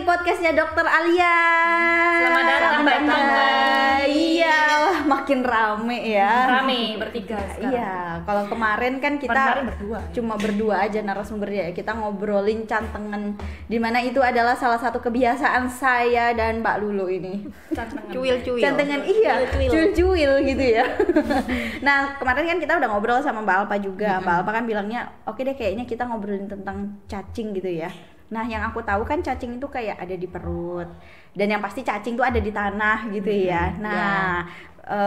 podcastnya Dokter Alia. Selamat datang Mbak Tangga. Iya, wah, makin rame ya. Rame bertiga sekarang. Iya, kalau kemarin kan kita berdua, cuma berdua aja narasumbernya. Kita ngobrolin cantengan, dimana itu adalah salah satu kebiasaan saya dan Mbak Lulu ini. Cuil-cuil. Cantengan iya, cuil-cuil gitu ya. Nah, kemarin kan kita udah ngobrol sama Mbak Alpa juga. Mbak Alpa kan bilangnya, oke deh kayaknya kita ngobrolin tentang cacing gitu ya. Nah, yang aku tahu kan cacing itu kayak ada di perut, dan yang pasti cacing itu ada di tanah gitu ya. Nah,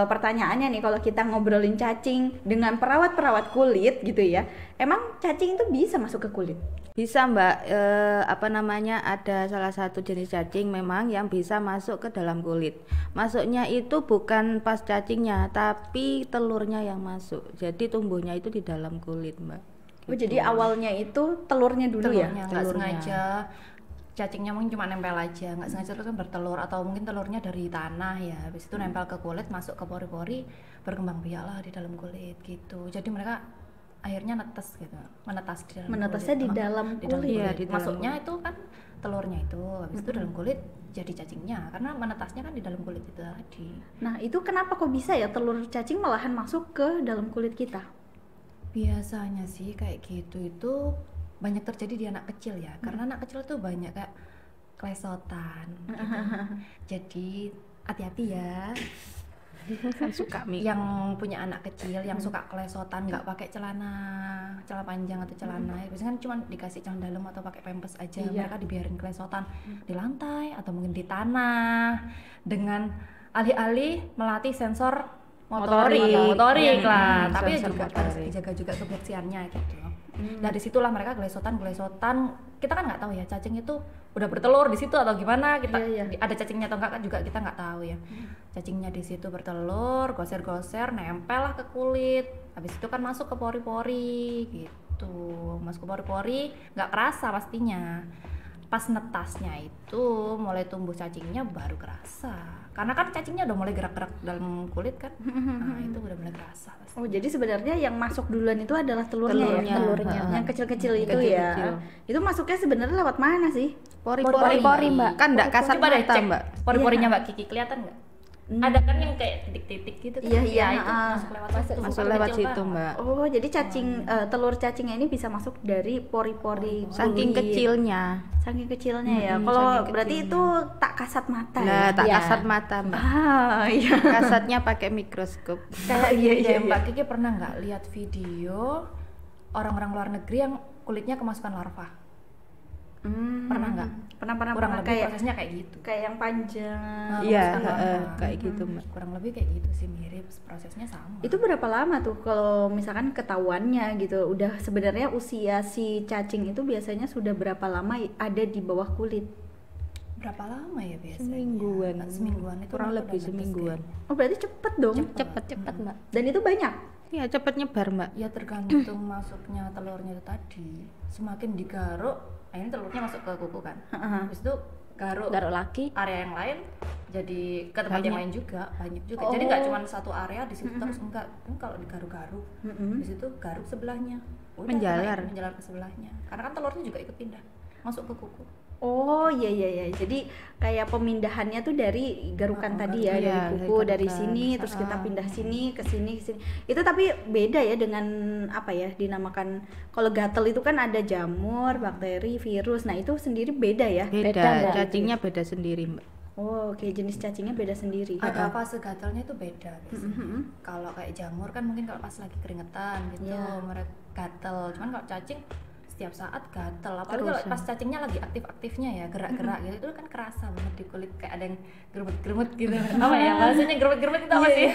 pertanyaannya nih, kalau kita ngobrolin cacing dengan perawat-perawat kulit gitu ya, emang cacing itu bisa masuk ke kulit? Bisa Mbak, ada salah satu jenis cacing memang yang bisa masuk ke dalam kulit. Masuknya itu bukan pas cacingnya, tapi telurnya yang masuk. Jadi tumbuhnya itu di dalam kulit Mbak. Oh, jadi awalnya itu telurnya dulu ya? Nggak sengaja, cacingnya mungkin cuma nempel aja, nggak sengaja terus kan bertelur, atau mungkin telurnya dari tanah ya, habis itu nempel ke kulit, masuk ke pori-pori, berkembang biaklah di dalam kulit gitu. Jadi mereka akhirnya netes gitu, menetas di dalam Menetasnya kulit. di dalam kulit. Iya, di dalam Masuknya itu kan telurnya itu, habis itu dalam kulit jadi cacingnya, karena menetasnya kan di dalam kulit itu tadi. Nah, itu kenapa kok bisa ya telur cacing malahan masuk ke dalam kulit kita? Biasanya sih kayak gitu itu banyak terjadi di anak kecil ya, karena anak kecil tuh banyak kayak klesotan gitu. Jadi hati-hati ya Kan suka yang punya anak kecil yang suka klesotan, nggak pakai celana panjang atau celana, biasanya kan cuma dikasih celana dalam atau pakai pampers aja. Mereka dibiarin klesotan di lantai atau mungkin di tanah, dengan alih-alih melatih sensor motorik lah, tapi juga harus dijaga juga kebersihannya gitu. Dari situlah mereka gelesotan. Kita kan nggak tahu ya cacing itu udah bertelur di situ atau gimana. Kita ada cacingnya atau enggak kan juga kita nggak tahu ya. Cacingnya di situ bertelur, goser-goser, nempel lah ke kulit. Habis itu kan masuk ke pori-pori gitu. Masuk ke pori-pori, nggak kerasa pastinya. Pas netasnya itu mulai tumbuh cacingnya baru kerasa, karena kan cacingnya udah mulai gerak-gerak dalam kulit kan. Nah, itu udah mulai kerasa pasti. Oh, jadi sebenarnya yang masuk duluan itu adalah telurnya. Yang kecil-kecil itu ya. Itu masuknya sebenarnya lewat mana sih? pori-pori Mbak. Kan enggak kasat Coba deh mata cek Mbak. pori-porinya Mbak Kiki, kelihatan nggak? Ada kan yang kayak titik-titik gitu kan? Iya, itu masuk lewat situ. Masuk lewat situ Mbak. Oh, jadi telur cacingnya ini bisa masuk dari pori-pori Saking kulit. kecilnya. Saking kecilnya ya. Kalau berarti itu tak kasat mata ya? Nah, tak kasat mata Mbak. Ah, iya. Kasatnya pakai mikroskop. Kayak iya. Mbak Kiki pernah nggak lihat video orang-orang luar negeri yang kulitnya kemasukan larva? Pernah nggak? Pernah Kurang lebih kayak prosesnya kayak gitu. kayak yang panjang. Iya, kemasukan larva. kayak gitu Mbak. Kurang lebih kayak gitu sih, mirip, prosesnya sama. Itu berapa lama tuh kalau misalkan ketahuannya gitu? Udah sebenarnya usia si cacing itu biasanya sudah berapa lama ada di bawah kulit? Berapa lama ya biasanya? Semingguan itu kurang udah lebih netes semingguan. Oh, berarti cepet dong? Cepet Mbak. Dan itu banyak? Ya cepet nyebar Mbak. Ya tergantung masuknya telurnya itu tadi. Semakin digaruk, ini telurnya masuk ke kuku kan. Habis itu garuk lagi area yang lain, jadi ke tempat yang lain juga, banyak juga. Jadi nggak cuma satu area di situ terus, enggak. Kan kalau digaruk-garuk, di situ garuk sebelahnya. Udah, Menjalar ke sebelahnya. Karena kan telurnya juga ikut pindah masuk ke kuku. Oh iya. Jadi kayak pemindahannya tuh dari garukan tadi ya, dari kuku, dari sini terus kita pindah sini ke sini. Itu tapi beda ya dengan apa ya dinamakan, kalau gatel itu kan ada jamur, bakteri, virus. Nah, itu sendiri beda ya? Beda cacingnya beda sendiri Mbak. Oh, oke, jenis cacingnya beda sendiri. Ada fase gatalnya itu beda biasanya. Kalau kayak jamur kan mungkin kalau pas lagi keringetan gitu mereka gatel. Cuman kalau cacing setiap saat gatel, apalagi kalau pas cacingnya lagi aktif-aktifnya ya, gerak-gerak gitu, itu kan kerasa banget di kulit, kayak ada yang germet-germet gitu. Apa ya bahasanya, germet-germet itu apa sih?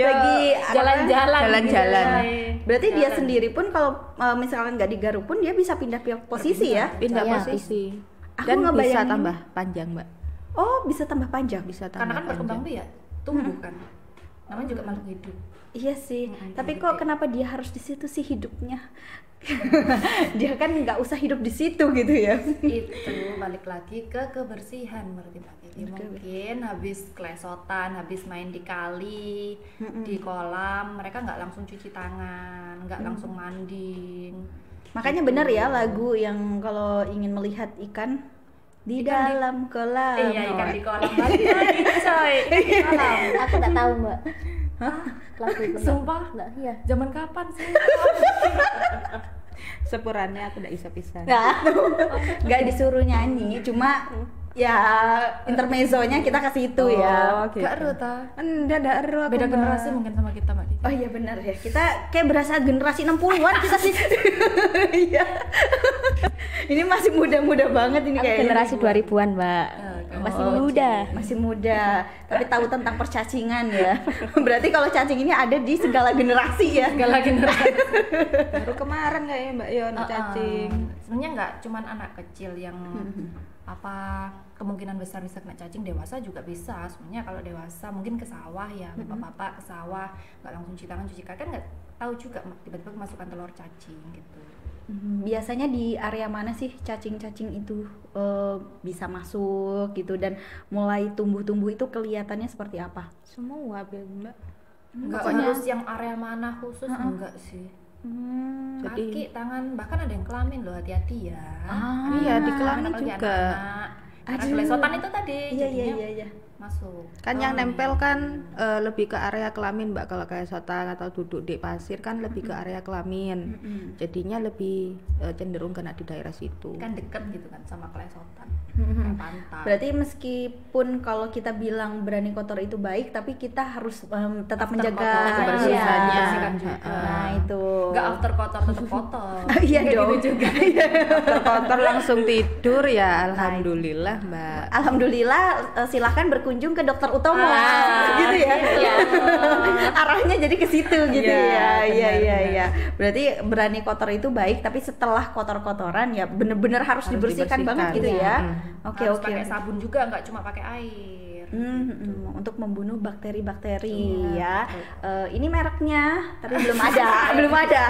Lagi jalan-jalan. Berarti dia sendiri pun kalau misalkan nggak digaruk pun dia bisa pindah posisi ya? Pindah posisi. Aku Dan bisa ngebayangin. tambah panjang Mbak. Oh, bisa tambah panjang? Bisa tambah Karena kan panjang. berkembang biak, tumbuh kan. Namanya juga makhluk hidup. Iya sih, tapi kok kenapa dia harus di situ sih hidupnya? Dia kan nggak usah hidup di situ gitu ya? Itu balik lagi ke kebersihan berarti Mbak Titi. Mungkin habis klesotan, habis main di kali, di kolam, mereka nggak langsung cuci tangan, nggak langsung mandi. Makanya benar ya lagu yang kalau ingin melihat ikan Di Ikan di- dalam kolam. Iya, ikan di kolam balik lagi coy. Di kolam. Aku nggak tahu mbak. Lagu itu Mbak. Sumpah? Nggak, iya. Zaman kapan sih? Sepurannya aku ndak bisa pisah. Nggak disuruh nyanyi, cuma ya intermezzonya kita kasih itu ya. gitu. Gak ero ta. Ndak ero aku. Beda Mbak. generasi mungkin sama kita, Mbak Dita. Oh iya benar ya, kita kayak berasa generasi 60-an kita sih. Iya. Ini masih muda-muda banget ini Aku kayaknya. generasi 2000-an mbak. Masih Oh, muda. Masih muda, tapi tahu tentang percacingan ya. Berarti kalau cacing ini ada di segala generasi ya. Segala generasi. Baru kemarin kayaknya Mbak Yon cacing. Sebenarnya nggak cuman anak kecil yang apa kemungkinan besar bisa kena cacing, dewasa juga bisa. Sebenarnya kalau dewasa mungkin ke sawah ya, bapak-bapak ke sawah nggak langsung cuci tangan cuci kaki kan nggak tahu juga tiba-tiba kemasukan telur cacing gitu. Biasanya di area mana sih cacing-cacing itu bisa masuk gitu dan mulai tumbuh-tumbuh itu kelihatannya seperti apa? Semua Mbak. Nggak Pokoknya- harus yang area mana khusus enggak sih. Jadi- Kaki, tangan, bahkan ada yang kelamin loh, hati-hati ya. Ah, iya, di kelamin Apalagi juga. anak-anak. Karena Aduh. kelesotan itu tadi Iya iya jadinya iya iya. masuk. Kan yang nempel kan lebih ke area kelamin Mbak, kalau kayak sotan atau duduk di pasir kan lebih ke area kelamin. Jadinya lebih cenderung kena di daerah situ. Kan deket gitu kan sama kelesotan. Mhm. Kayak pantat. Berarti meskipun kalau kita bilang berani kotor itu baik, tapi kita harus tetap After menjaga kotor, kebersihannya. iya. bersihkan juga. Nah itu. Enggak after kotor tetap kotor. Iya Nggak dong. gitu juga. Kotor langsung tidur ya, alhamdulillah Mbak. Alhamdulillah, silahkan berkunjung ke Dokter Utomo, Ah, gitu ya. iya. Arahnya jadi ke situ gitu Iya, ya. Iya iya benar. iya. Berarti berani kotor itu baik, tapi setelah kotor-kotoran ya bener-bener harus dibersihkan banget gitu ya. Oke Harus oke. pakai sabun juga, nggak cuma pakai air. Untuk membunuh bakteri-bakteri ya. Ini mereknya, tapi belum ada, belum ada.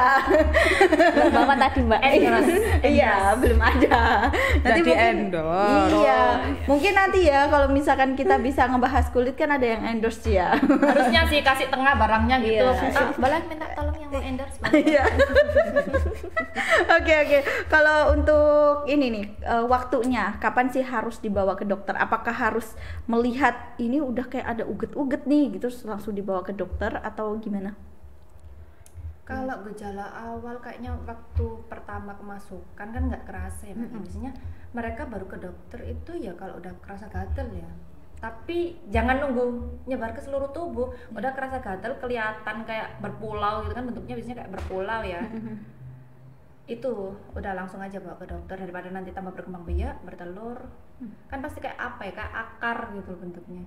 Bapak tadi mbak. Iya, belum ada. Jadi mungkin- endorse. Iya, mungkin nanti ya kalau misalkan kita bisa ngebahas kulit kan ada yang endorse ya. Harusnya sih kasih tengah barangnya gitu. Iya. Boleh minta tolong yang mau endorse. Bang? Iya. Oke. Kalau untuk ini nih, waktunya kapan sih harus dibawa ke dokter? Apakah harus melihat ini udah kayak ada uget-uget nih gitu terus langsung dibawa ke dokter atau gimana? Kalau gejala awal kayaknya waktu pertama kemasukan kan nggak kerasa ya, Mbak. Biasanya mereka baru ke dokter itu ya kalau udah kerasa gatel ya. Tapi jangan nunggu nyebar ke seluruh tubuh. Udah kerasa gatel kelihatan kayak berpulau gitu kan, bentuknya biasanya kayak berpulau ya. Itu udah langsung aja bawa ke dokter daripada nanti tambah berkembang biak, bertelur. Kan pasti kayak apa ya, kayak akar gitu bentuknya.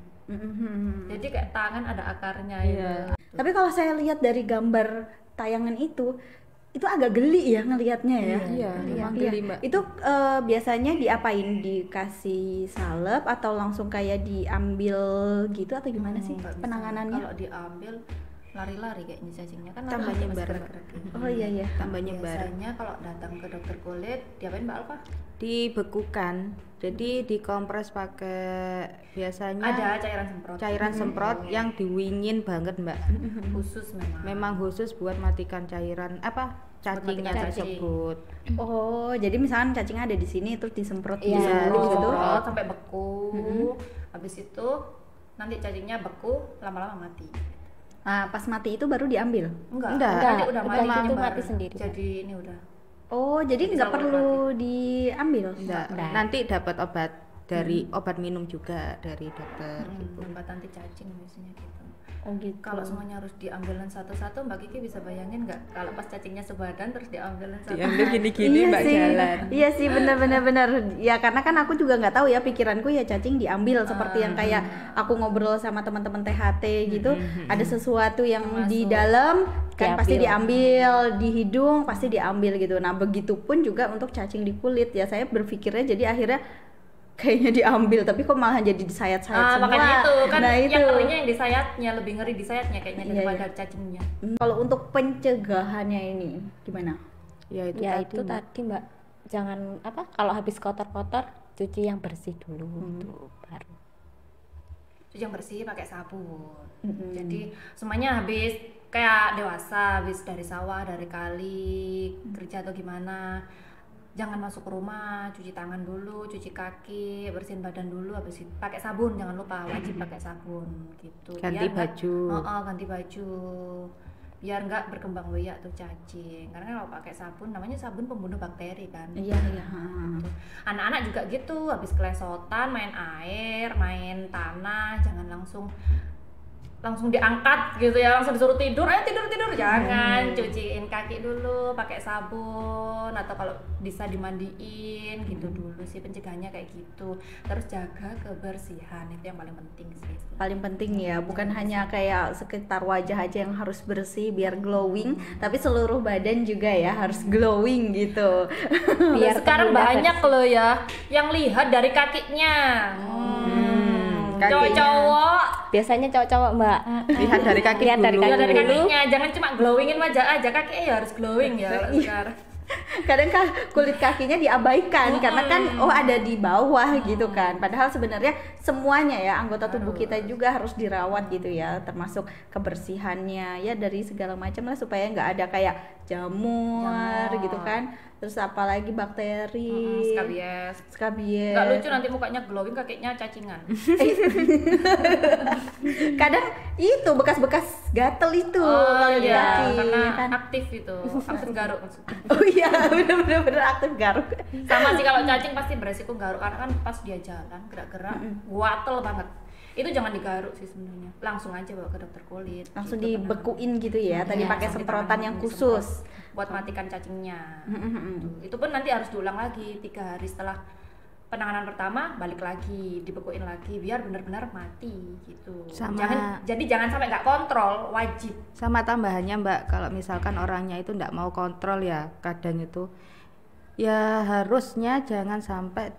Jadi kayak tangan ada akarnya gitu. Tapi kalau saya lihat dari gambar tayangan itu agak geli ya ngelihatnya ya. Iya, memang geli, Mbak. Itu biasanya diapain? Dikasih salep atau langsung kayak diambil gitu atau gimana sih Nggak bisa. penanganannya? Kalau diambil lari-lari kayaknya cacingnya kan Tambah lari, nyebar, masih Mbak. gerak-gerak. Oh iya. Tambah nyebar. Biasanya kalau datang ke dokter kulit diapain Mbak Alfa? Dibekukan. Jadi dikompres pakai biasanya Ada cairan semprot. cairan semprot yang diwingin banget Mbak. Khusus memang. Memang khusus buat matikan cairan cacingnya matikan cacing. tersebut. Oh, jadi misalkan cacingnya ada di sini terus disemprot di Iya, seluruh gitu. Disemprot sampai beku. Habis itu nanti cacingnya beku, lama-lama mati. Nah, pas mati itu baru diambil. Enggak, Enggak. nanti udah Udah mati itu nyebar. mati sendiri. Jadi ini udah. Oh, jadi Jadi nggak kalau perlu diambil? Enggak. Enggak. Nanti dapat obat dari obat minum juga dari dokter gitu. Obat anti cacing biasanya gitu. Oh gitu. Kalau semuanya harus diambilin satu-satu, Mbak Kiki bisa bayangin nggak kalau pas cacingnya sebadan terus diambilin satu. Diambil gini-gini Mbak sih. jalan. Iya sih benar. Ya karena kan aku juga nggak tahu ya, pikiranku ya cacing diambil seperti yang kayak aku ngobrol sama teman-teman THT gitu, ada sesuatu yang di Masuk. dalam kan pasti Diambil. diambil, di hidung pasti diambil gitu. Nah, begitupun juga untuk cacing di kulit ya. Saya berpikirnya jadi akhirnya kayaknya diambil tapi kok malah jadi disayat-sayat semua. Makanya itu kan Nah, yang ngerinya yang di sayapnya, lebih ngeri di sayapnya kayaknya Iya, daripada cacingnya. Kalau untuk pencegahannya ini gimana? Ya itu Ya tadi, itu Mbak. tadi mbak. Jangan kalau habis kotor-kotor cuci yang bersih dulu tuh baru. Cuci yang bersih pakai sabun. Jadi semuanya habis kayak dewasa, habis dari sawah, dari kali, kerja atau gimana. jangan masuk ke rumah, cuci tangan dulu, cuci kaki, bersihin badan dulu, habis itu pakai sabun, jangan lupa wajib pakai sabun gitu. Ganti baju. Ganti baju. Biar nggak berkembang biak tuh cacing. Karena kalau pakai sabun, namanya sabun pembunuh bakteri kan. Iya. Gitu. Anak-anak juga gitu, habis kelesotan, main air, main tanah, jangan langsung diangkat gitu ya, langsung disuruh tidur, ayo tidur, jangan, cuciin kaki dulu pakai sabun, atau kalau bisa dimandiin gitu dulu sih, pencegahannya kayak gitu. Terus jaga kebersihan, itu yang paling penting sih. Paling penting ya, bukan hanya kayak sekitar wajah aja yang harus bersih biar glowing, tapi seluruh badan juga ya harus glowing gitu. Biar sekarang banyak loh ya yang lihat dari kakinya. Cowok-cowok Biasanya cowok-cowok Mbak. Lihat dari kaki Lihat dari dulu. kaki lihat dari dulu. kakinya, jangan cuma glowingin wajah aja, kakinya ya harus glowing ya sekarang. Kadang kulit kakinya diabaikan karena kan ada di bawah gitu kan, padahal sebenarnya semuanya ya anggota tubuh kita juga harus dirawat gitu ya, termasuk kebersihannya ya dari segala macam lah, supaya nggak ada kayak jamur gitu kan, terus apalagi bakteri, skabies. Nggak lucu nanti mukanya glowing, kakinya cacingan. Kadang itu bekas-bekas gatel itu kalau di kaki karena kan. aktif itu, aktif garuk maksudnya. Oh iya, bener-bener aktif garuk. Sama sih, kalau cacing pasti beresiko garuk karena kan pas dia jalan gerak-gerak gatel banget. Itu jangan digaruk sih sebenarnya, langsung aja bawa ke dokter kulit. Langsung gitu, dibekuin gitu ya, tadi Iya, pakai langsung semprotan ditangani, yang disemprot khusus. buat matikan cacingnya. Itu pun nanti harus diulang lagi 3 hari setelah penanganan pertama, balik lagi dibekuin lagi biar benar-benar mati gitu. Jangan sampai nggak kontrol, wajib. Sama tambahannya Mbak, kalau misalkan orangnya itu nggak mau kontrol ya, kadang itu ya harusnya jangan sampai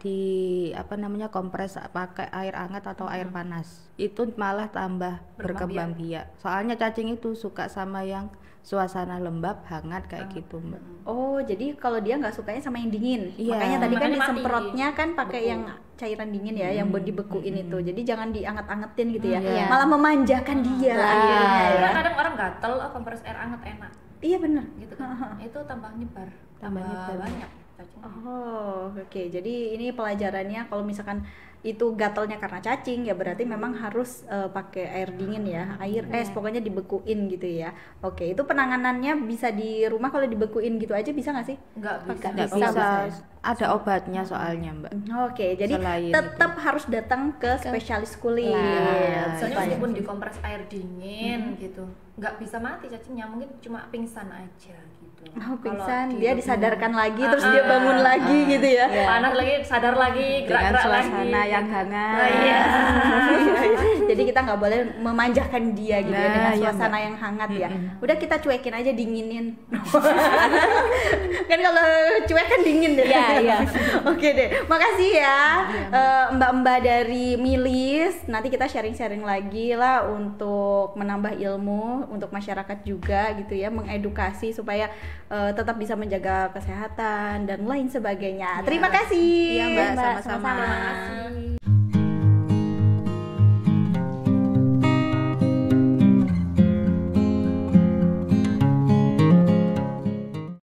kompres pakai air hangat atau air panas. Itu malah tambah berkembang biak. Soalnya cacing itu suka sama yang suasana lembab, hangat kayak gitu Mbak. Oh, jadi kalau dia nggak sukanya sama yang dingin. Iya. Makanya tadi kan Makanya mati. disemprotnya kan pakai yang cairan dingin ya, yang buat dibekuin itu. Jadi jangan dianget-angetin gitu ya. Iya. Malah memanjakan dia akhirnya ya. Karena kadang orang gatel, kompres air hangat enak Iya benar. gitu kan. Itu tambah nyebar, tambah banyak cacing. Oh, oke. Jadi ini pelajarannya kalau misalkan itu gatelnya karena cacing ya berarti memang harus pakai air dingin ya, air es pokoknya dibekuin gitu ya. Oke, itu penanganannya bisa di rumah kalau dibekuin gitu aja bisa nggak sih? Nggak bisa. Nggak bisa, ada obatnya soalnya Mbak. Oke, jadi Selain tetap harus datang ke spesialis kulit. Soalnya supaya- meskipun dikompres air dingin gitu, nggak bisa mati cacingnya, mungkin cuma pingsan aja gitu. Oh, Kalau pingsan, di- dia disadarkan lagi terus dia bangun lagi gitu ya. panas lagi, sadar lagi, Dengan gerak-gerak suasana lagi. yang hangat. Iya. Jadi kita nggak boleh memanjakan dia gitu ya Nah, dengan iya, suasana Mbak. yang hangat ya. Udah kita cuekin aja, dinginin. Kan kalau cuek kan dingin deh. Iya. Oke deh, makasih ya mbak-mbak dari Milis. Nanti kita sharing-sharing lagi lah untuk menambah ilmu untuk masyarakat juga gitu ya, mengedukasi supaya tetap bisa menjaga kesehatan dan lain sebagainya. Terima kasih. Iya Mbak, Mbak, sama-sama. Terima kasih.